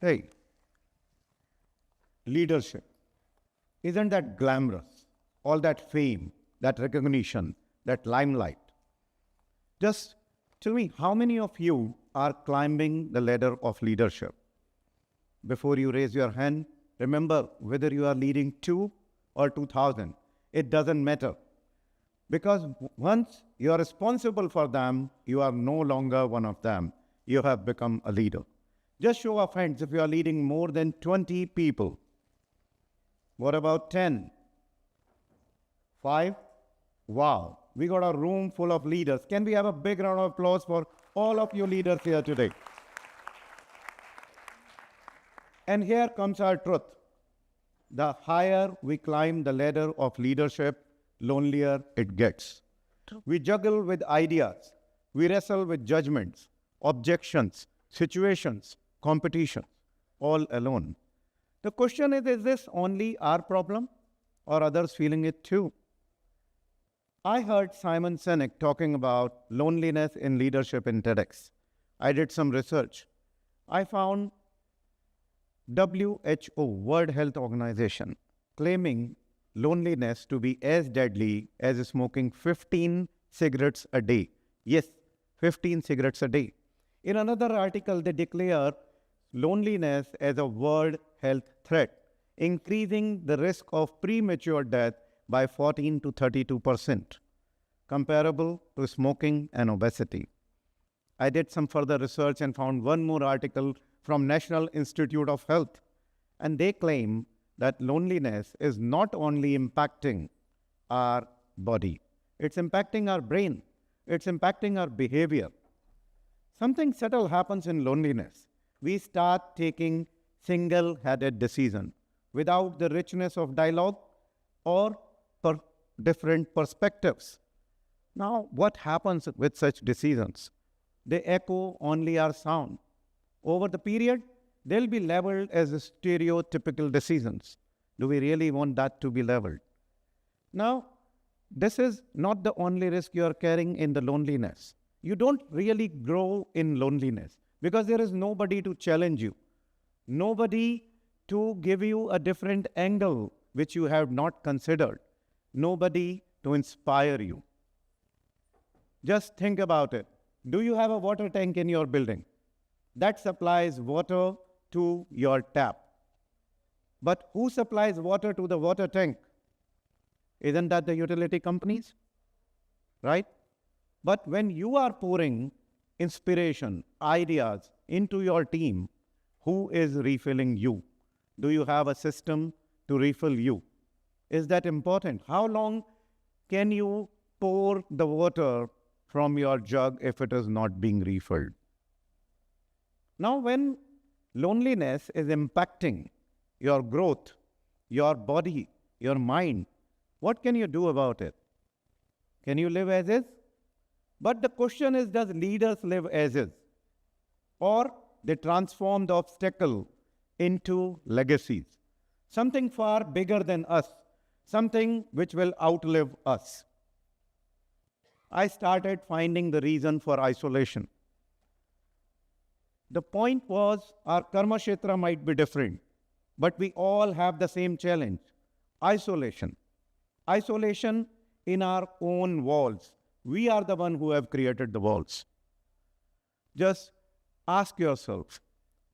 Hey, leadership, isn't that glamorous? All that fame, that recognition, that limelight. Just tell me, how many of you are climbing the ladder of leadership? Before you raise your hand, remember whether you are leading 2 or 2,000. It doesn't matter. Because once you are responsible for them, you are no longer one of them. You have become a leader. Just show of hands if you are leading more than 20 people. What about 10? 5? Wow, we got a room full of leaders. Can we have a big round of applause for all of you leaders here today? And here comes our truth. The higher we climb the ladder of leadership, lonelier it gets. We juggle with ideas. We wrestle with judgments, objections, situations, competitions, all alone. The question is this only our problem or others feeling it too? I heard Simon Sinek talking about loneliness in leadership in TEDx. I did some research. I found WHO, World Health Organization, claiming loneliness to be as deadly as smoking 15 cigarettes a day. Yes, 15 cigarettes a day. In another article, they declare loneliness as a world health threat, increasing the risk of premature death by 14 to 32%, comparable to smoking and obesity. I did some further research and found one more article from National Institute of Health, and they claim that loneliness is not only impacting our body, it's impacting our brain, it's impacting our behavior. Something subtle happens in loneliness. We start taking single-headed decisions without the richness of dialogue or different perspectives. Now, what happens with such decisions? They echo only our sound. Over the period, they'll be labeled as stereotypical decisions. Do we really want that to be labeled? Now, this is not the only risk you are carrying in the loneliness. You don't really grow in loneliness because there is nobody to challenge you, nobody to give you a different angle which you have not considered, nobody to inspire you. Just think about it. Do you have a water tank in your building that supplies water to your tap? But who supplies water to the water tank? Isn't that the utility companies? Right? But when you are pouring inspiration, ideas into your team, who is refilling you? Do you have a system to refill you? Is that important? How long can you pour the water from your jug if it is not being refilled? Now, when loneliness is impacting your growth, your body, your mind, what can you do about it? Can you live as is? But the question is, does leaders live as is? Or they transform the obstacle into legacies, something far bigger than us, something which will outlive us. I started finding the reason for isolation. The point was our karma kshetra might be different, but we all have the same challenge, isolation. Isolation in our own walls. We are the one who have created the walls. Just ask yourself,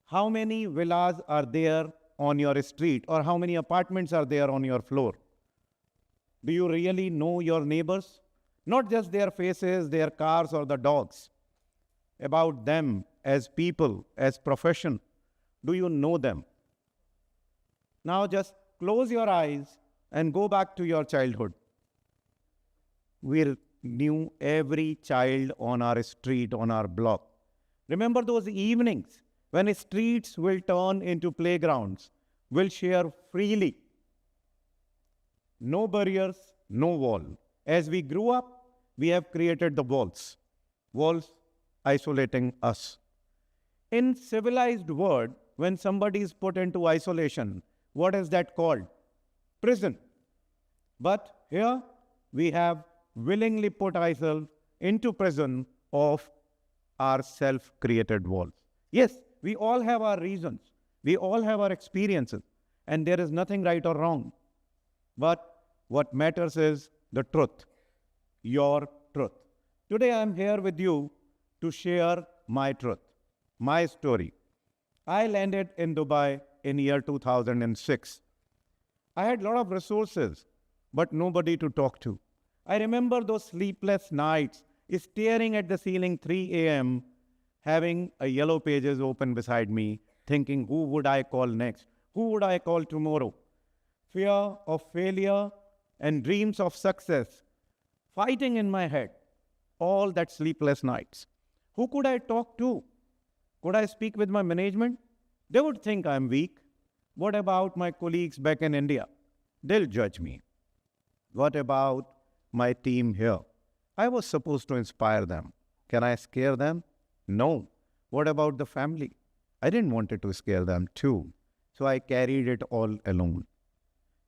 how many villas are there on your street or how many apartments are there on your floor? Do you really know your neighbors? Not just their faces, their cars or the dogs. About them as people, as profession. Do you know them? Now just close your eyes and go back to your childhood. We knew every child on our street, on our block. Remember those evenings when streets will turn into playgrounds, will share freely. No barriers, no wall. As we grew up, we have created the walls. Walls isolating us. In civilized world, when somebody is put into isolation, what is that called? Prison. But here we have willingly put ourselves into prison of our self-created walls. Yes, we all have our reasons. We all have our experiences, and there is nothing right or wrong. But what matters is the truth, your truth. Today I am here with you to share my truth, my story. I landed in Dubai in year 2006. I had a lot of resources, but nobody to talk to. I remember those sleepless nights, staring at the ceiling 3 a.m., having a yellow pages open beside me, thinking, who would I call next? Who would I call tomorrow? Fear of failure and dreams of success fighting in my head all that sleepless nights. Who could I talk to? Could I speak with my management? They would think I'm weak. What about my colleagues back in India? They'll judge me. What about my team here? I was supposed to inspire them. Can I scare them? No. What about the family? I didn't want to scare them too. So I carried it all alone.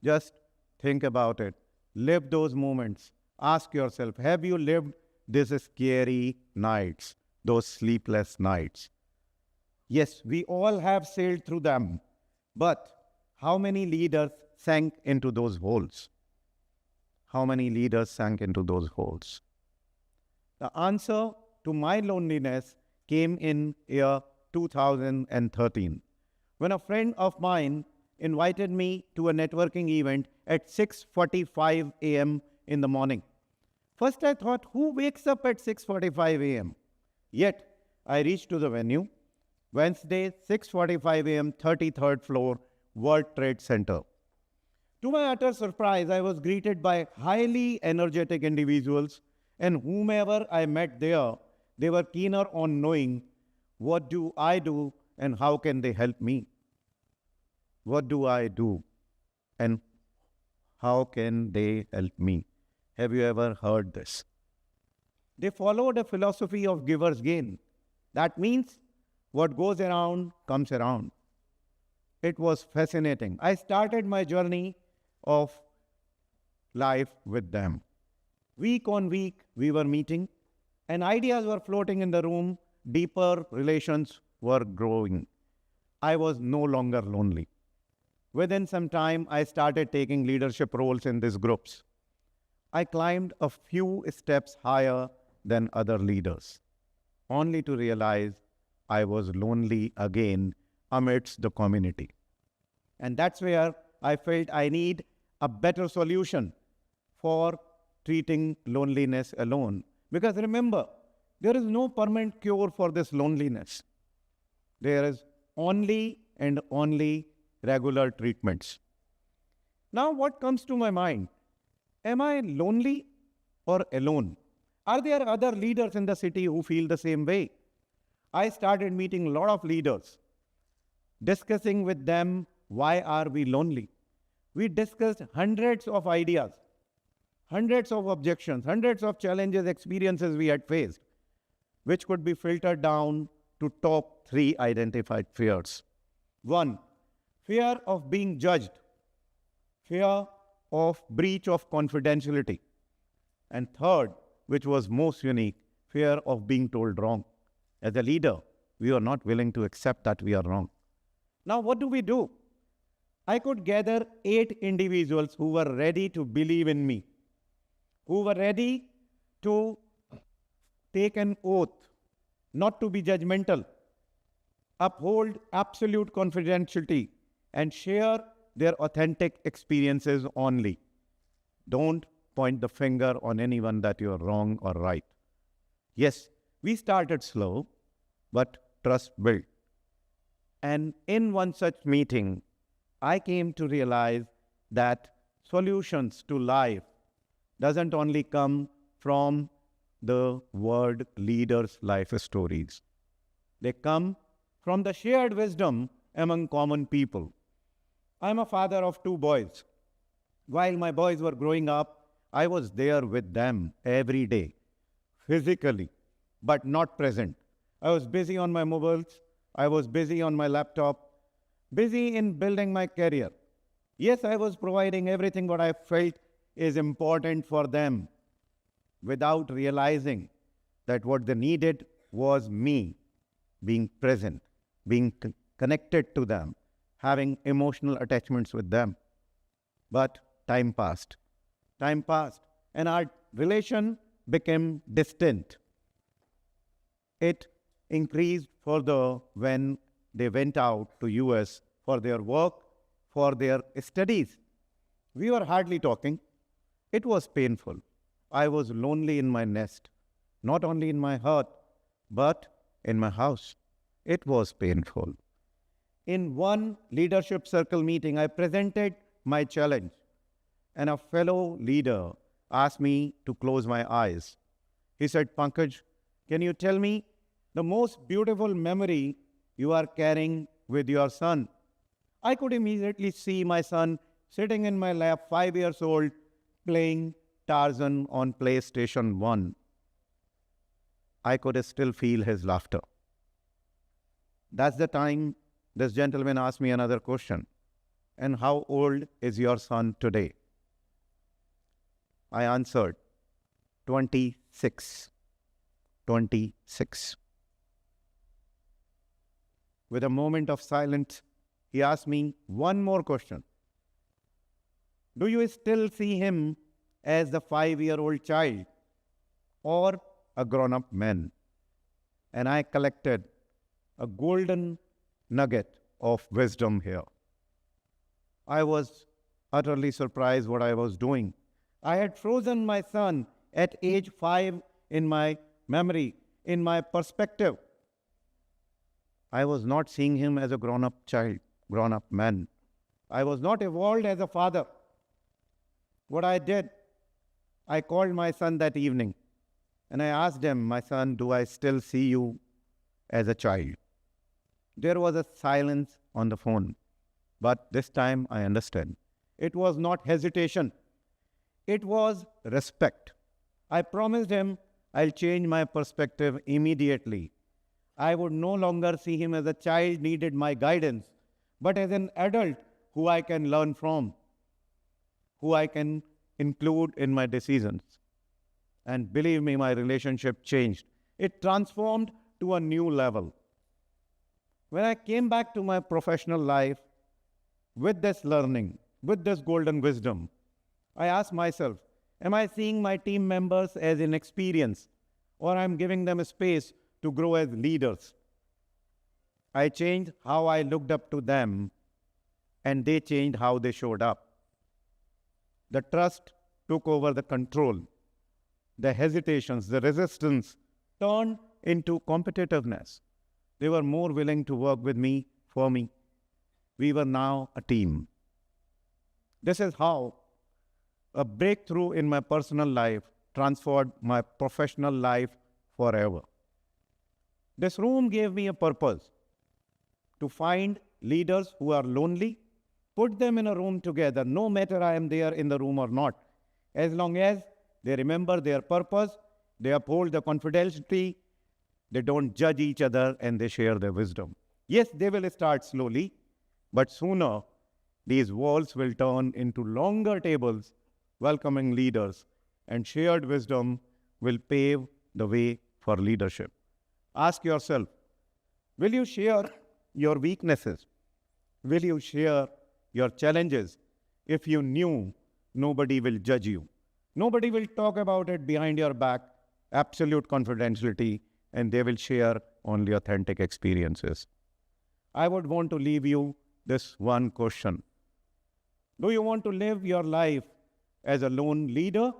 Just think about it. Live those moments. Ask yourself, have you lived these scary nights, those sleepless nights? Yes, we all have sailed through them. But how many leaders sank into those holes? How many leaders sank into those holes? The answer to my loneliness came in year 2013, when a friend of mine invited me to a networking event at 6:45 a.m. in the morning. First I thought, who wakes up at 6:45 a.m.? Yet I reached to the venue, Wednesday, 6:45 a.m., 33rd floor, World Trade Center. To my utter surprise, I was greeted by highly energetic individuals, and whomever I met there, they were keener on knowing what do I do and how can they help me. What do I do and how can they help me? Have you ever heard this? They followed a philosophy of giver's gain. That means what goes around comes around. It was fascinating. I started my journey of life with them. Week on week, we were meeting, and ideas were floating in the room. Deeper relations were growing. I was no longer lonely. Within some time, I started taking leadership roles in these groups. I climbed a few steps higher than other leaders, only to realize I was lonely again amidst the community. And that's where I felt I need a better solution for treating loneliness alone. Because remember, there is no permanent cure for this loneliness. There is only and only regular treatments. Now what comes to my mind? Am I lonely or alone? Are there other leaders in the city who feel the same way? I started meeting a lot of leaders, discussing with them, why are we lonely? We discussed hundreds of ideas, hundreds of objections, hundreds of challenges, experiences we had faced, which could be filtered down to top 3 identified fears. 1, fear of being judged, fear of breach of confidentiality, and third, which was most unique, fear of being told wrong. As a leader, we are not willing to accept that we are wrong. Now, what do? I could gather 8 individuals who were ready to believe in me, who were ready to take an oath, not to be judgmental, uphold absolute confidentiality, and share their authentic experiences only. Don't point the finger on anyone that you are wrong or right. Yes, we started slow, but trust built. And in one such meeting, I came to realize that solutions to life doesn't only come from the word leaders' life stories. They come from the shared wisdom among common people. I'm a father of 2 boys. While my boys were growing up, I was there with them every day, physically, but not present. I was busy on my mobiles. I was busy on my laptop, busy in building my career. Yes, I was providing everything what I felt is important for them without realizing that what they needed was me being present, being connected to them, having emotional attachments with them. But time passed. Time passed, and our relation became distant. It increased further when they went out to US for their work, for their studies. We were hardly talking. It was painful. I was lonely in my nest, not only in my heart, but in my house. It was painful. In one leadership circle meeting, I presented my challenge, and a fellow leader asked me to close my eyes. He said, Pankaj, can you tell me the most beautiful memory you are carrying with your son? I could immediately see my son sitting in my lap, 5 years old, playing Tarzan on PlayStation 1. I could still feel his laughter. That's the time this gentleman asked me another question. And how old is your son today? I answered, 26. 26. With a moment of silence, he asked me one more question. Do you still see him as the 5-year-old child or a grown-up man? And I collected a golden nugget of wisdom here. I was utterly surprised what I was doing. I had frozen my son at age 5 in my memory, in my perspective. I was not seeing him as a grown-up child, grown-up man. I was not evolved as a father. What I did, I called my son that evening and I asked him, my son, do I still see you as a child? There was a silence on the phone, but this time I understand. It was not hesitation. It was respect. I promised him I'll change my perspective immediately. I would no longer see him as a child needed my guidance, but as an adult who I can learn from, who I can include in my decisions. And believe me, my relationship changed. It transformed to a new level. When I came back to my professional life with this learning, with this golden wisdom, I asked myself, am I seeing my team members as inexperienced, or I'm giving them a space to grow as leaders? I changed how I looked up to them, and they changed how they showed up. The trust took over the control. The hesitations, the resistance turned into competitiveness. They were more willing to work with me, for me. We were now a team. This is how a breakthrough in my personal life transformed my professional life forever. This room gave me a purpose to find leaders who are lonely, put them in a room together, no matter I am there in the room or not. As long as they remember their purpose, they uphold the confidentiality, they don't judge each other, and they share their wisdom. Yes, they will start slowly, but sooner these walls will turn into longer tables, welcoming leaders, and shared wisdom will pave the way for leadership. Ask yourself, will you share your weaknesses? Will you share your challenges? If you knew, nobody will judge you. Nobody will talk about it behind your back, absolute confidentiality, and they will share only authentic experiences. I would want to leave you this one question. Do you want to live your life as a lone leader,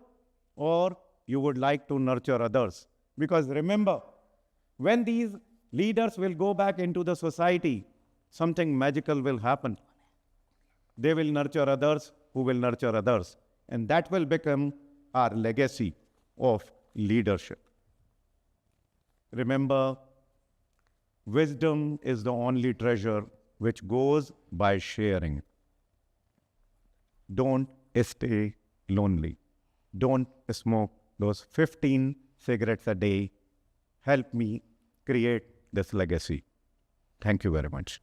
or you would like to nurture others? Because remember, when these leaders will go back into the society, something magical will happen. They will nurture others who will nurture others. And that will become our legacy of leadership. Remember, wisdom is the only treasure which goes by sharing. Don't stay lonely. Don't smoke those 15 cigarettes a day. Help me create this legacy. Thank you very much.